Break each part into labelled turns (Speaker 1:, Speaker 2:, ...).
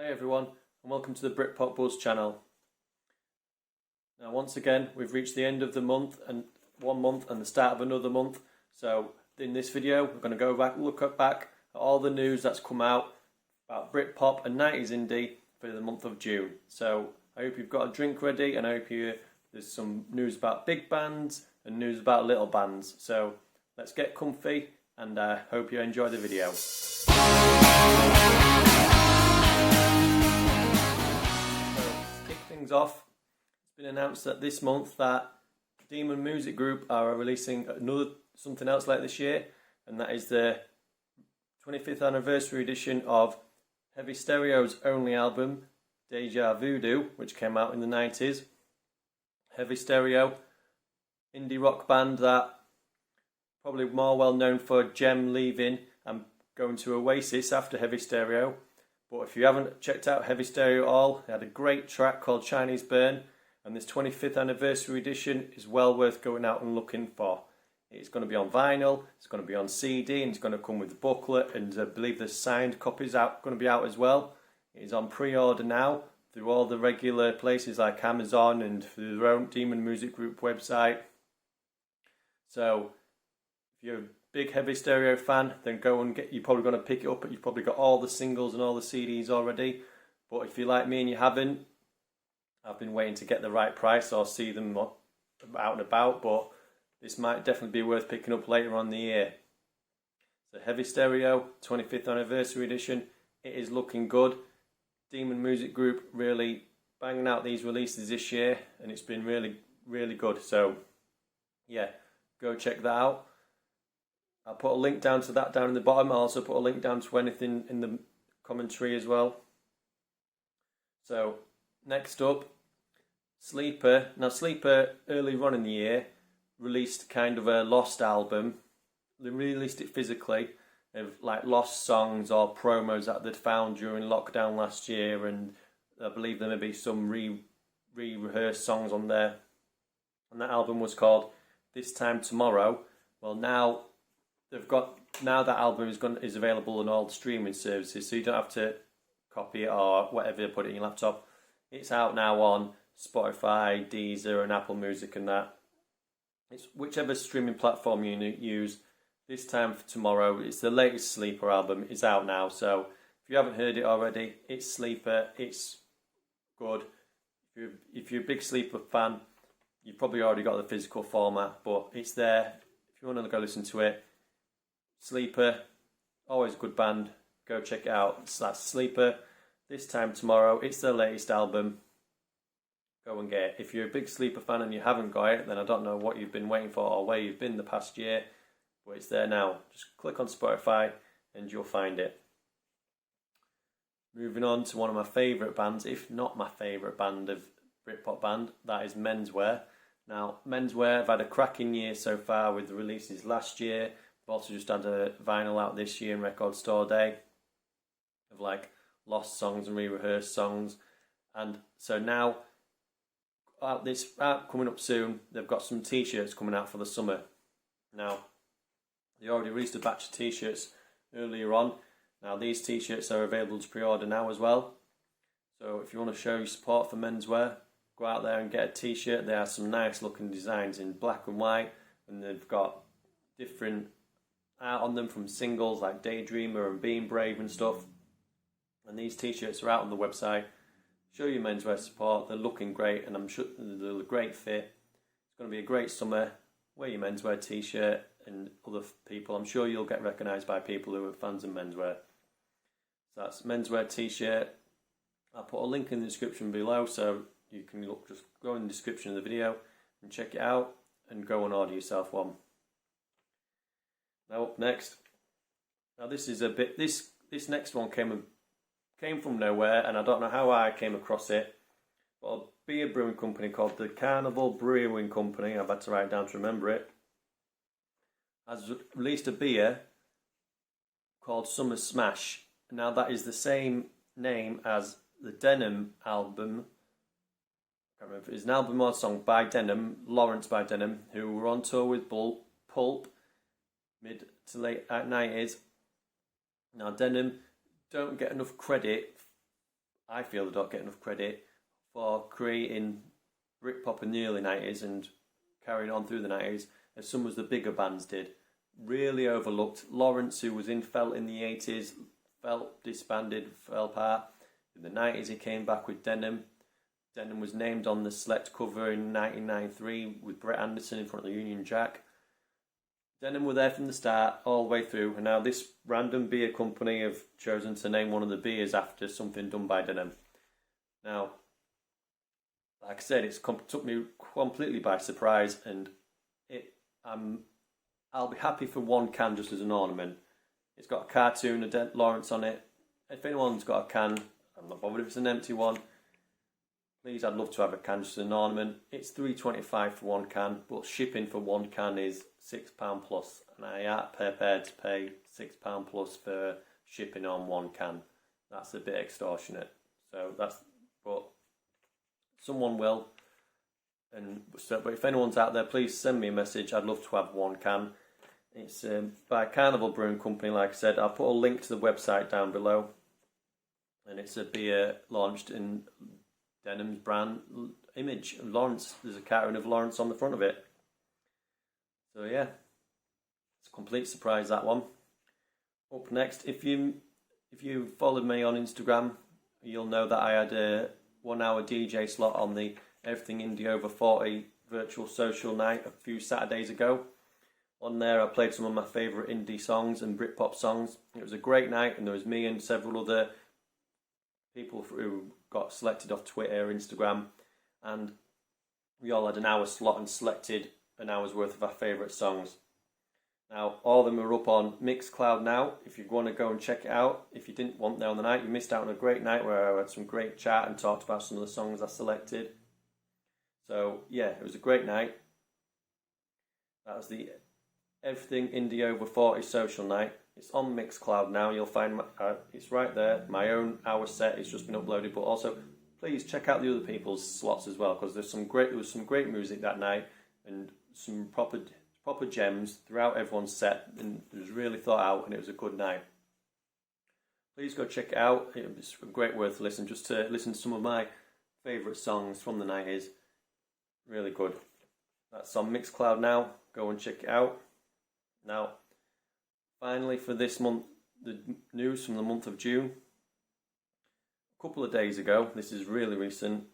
Speaker 1: Hi everyone, and welcome to the Britpopbuzz channel. Now once again we've reached the end of the month, and 1 month and the start of another month. So in this video we're going to go back, look back at all the news that's come out about Britpop and 90s indie for the month of June. So I hope you've got a drink ready, and I hope there's some news about big bands and news about little bands. So let's get comfy, and I hope you enjoy the video. Things off, it's been announced that this month that Demon Music Group are releasing something else like this year, and that is the 25th anniversary edition of Heavy Stereo's only album, Déjà, Voodoo, which came out in the 90s. Heavy Stereo, indie rock band that probably more well known for Gem leaving and going to Oasis after Heavy Stereo. But if you haven't checked out Heavy Stereo at all, they had a great track called Chinese Burn, and this 25th anniversary edition is well worth going out and looking for. It's going to be on vinyl, it's going to be on CD, and it's going to come with a booklet, and I believe the signed copies going to be out as well. It is on pre-order now through all the regular places like Amazon and through their own Demon Music Group website. So if you're a big Heavy Stereo fan, then go and you're probably going to pick it up, but you've probably got all the singles and all the CDs already. But if you're like me and you haven't, I've been waiting to get the right price or see them out and about, but this might definitely be worth picking up later on in the year. So Heavy Stereo 25th anniversary edition, it is looking good. Demon Music Group really banging out these releases this year, and it's been really good. So yeah, go check that out. I'll put a link down to that down in the bottom. I'll also put a link down to anything in the commentary as well. So next up, Sleeper. Now Sleeper earlier on in the year released kind of a lost album. They released it physically of like lost songs or promos that they'd found during lockdown last year, and I believe there may be some re-rehearsed songs on there. And that album was called This Time Tomorrow. Well, now that album is available on all the streaming services, so you don't have to copy it or whatever, put it in your laptop. It's out now on Spotify, Deezer and Apple Music and that. It's whichever streaming platform you use. This Time for Tomorrow, it's the latest Sleeper album, is out now, so if you haven't heard it already, it's Sleeper, it's good. If you're a big Sleeper fan, you've probably already got the physical format, but it's there. If you want to go listen to it, Sleeper, always a good band, go check it out. So that's Sleeper, This Time Tomorrow, it's their latest album, go and get it. If you're a big Sleeper fan and you haven't got it, then I don't know what you've been waiting for or where you've been the past year, but it's there now. Just click on Spotify and you'll find it. Moving on to one of my favourite bands, if not my favourite band of Britpop band, that is Menswear. Now Menswear have had a cracking year so far with the releases last year. We've also just had a vinyl out this year in Record Store Day of like lost songs and re-rehearsed songs. And so now, coming up soon, they've got some t-shirts coming out for the summer. Now, they already released a batch of t-shirts earlier on. Now these t-shirts are available to pre-order now as well. So if you want to show your support for Menswear, go out there and get a t-shirt. There are some nice looking designs in black and white, and they've got different art on them from singles like Daydreamer and Being Brave and stuff. And these t-shirts are out on the website. Show your Menswear support. They're looking great, and I'm sure they're a great fit. It's going to be a great summer. Wear your Menswear t-shirt, and other people, I'm sure you'll get recognised by people who are fans of Menswear. So that's Menswear t-shirt. I'll put a link in the description below, so you can just go in the description of the video and check it out and go and order yourself one. Now up next, now this is a bit, this next one came from nowhere, and I don't know how I came across it, but a beer brewing company called the Carnival Brewing Company, I've had to write it down to remember it, has released a beer called Summer Smash. Now that is the same name as the Denim album. I can't remember if it's an album or a song by Denim, Lawrence by Denim, who were on tour with Pulp mid to late 90s. Now Denim don't get enough credit I feel they don't get enough credit for creating Britpop in the early 90s and carrying on through the 90s, as some of the bigger bands did. Really overlooked. Lawrence, who was felt in the 80s, disbanded, fell apart. In the 90s he came back with Denim. Denim was named on the Select cover in 1993 with Brett Anderson in front of the Union Jack. Denim were there from the start, all the way through, and now this random beer company have chosen to name one of the beers after something done by Denim. Now, like I said, it's took me completely by surprise, and I'll be happy for one can just as an ornament. It's got a cartoon of Lawrence on it. If anyone's got a can, I'm not bothered if it's an empty one. Please, I'd love to have a can just as an ornament. It's $3.25 for one can, but shipping for one can is £6 plus, and I am prepared to pay £6 plus for shipping on one can. That's a bit extortionate. So but someone will. But if anyone's out there, please send me a message. I'd love to have one can. It's by Carnival Brewing Company, like I said. I'll put a link to the website down below. And it's a beer launched in Denim's brand image. Lawrence, there's a cartoon of Lawrence on the front of it. So yeah, it's a complete surprise, that one. Up next, if you followed me on Instagram, you'll know that I had a 1 hour DJ slot on the Everything Indie Over 40 virtual social night a few Saturdays ago. On there I played some of my favourite indie songs and Britpop songs. It was a great night, and there was me and several other people who got selected off Twitter, Instagram, and we all had an hour slot and selected an hour's worth of our favourite songs. Now, all of them are up on Mixcloud now, if you want to go and check it out. If you didn't want there on the night, you missed out on a great night where I had some great chat and talked about some of the songs I selected. So, yeah, it was a great night. That was the Everything Indie Over 40 social night. It's on Mixcloud now. You'll find it's right there. My own hour set has just been uploaded, but also please check out the other people's slots as well, because there was some great music that night and some proper gems throughout everyone's set, and it was really thought out, and it was a good night. Please go check it out. It was great worth listening, just to listen to some of my favourite songs from the 90s. Really good. That's on Mixcloud now. Go and check it out. Now, finally for this month, the news from the month of June. A couple of days ago, this is really recent,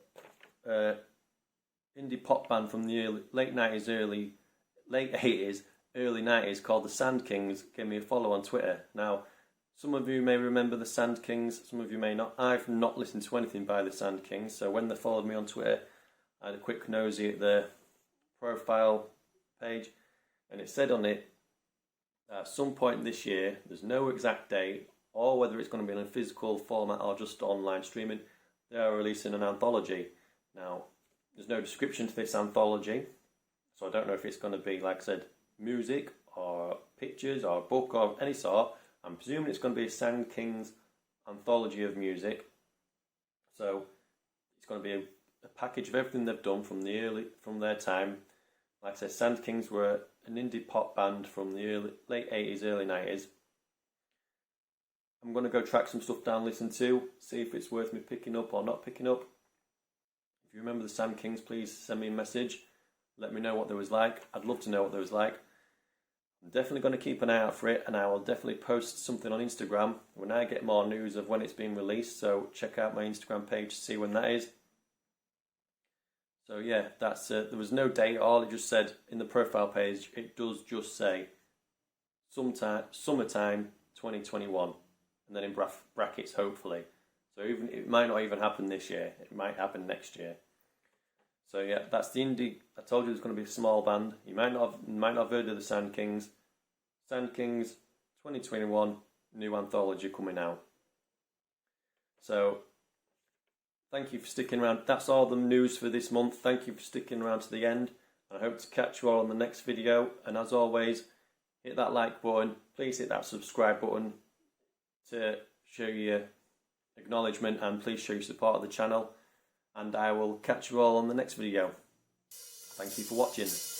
Speaker 1: indie pop band from the late 80s, early 90s called the Sand Kings gave me a follow on Twitter. Now, some of you may remember the Sand Kings, some of you may not. I've not listened to anything by the Sand Kings, so when they followed me on Twitter, I had a quick nosy at their profile page, and it said on it, at some point this year, there's no exact date, or whether it's going to be in a physical format or just online streaming, they are releasing an anthology. Now, there's no description to this anthology, so I don't know if it's going to be, like I said, music or pictures or a book or any sort. I'm presuming it's going to be a Sand Kings anthology of music. So it's going to be a package of everything they've done from their time. Like I said, Sand Kings were an indie pop band from the late 80s, early 90s. I'm going to go track some stuff down, listen to, see if it's worth me picking up or not picking up. If you remember the Sand Kings, please send me a message. Let me know what they was like. I'd love to know what they was like. I'm definitely going to keep an eye out for it, and I will definitely post something on Instagram when I get more news of when it's been released. So check out my Instagram page to see when that is. So yeah, that's there was no date. All it just said in the profile page, it does just say summertime 2021, and then in brackets hopefully. So even it might not even happen this year. It might happen next year. So yeah, that's the indie. I told you it's going to be a small band. You might not have heard of the Sand Kings. Sand Kings 2021 new anthology coming out. So thank you for sticking around. That's all the news for this month. Thank you for sticking around to the end. I hope to catch you all on the next video. And as always, hit that like button. Please hit that subscribe button to show your acknowledgement, and please show your support of the channel. And I will catch you all on the next video. Thank you for watching.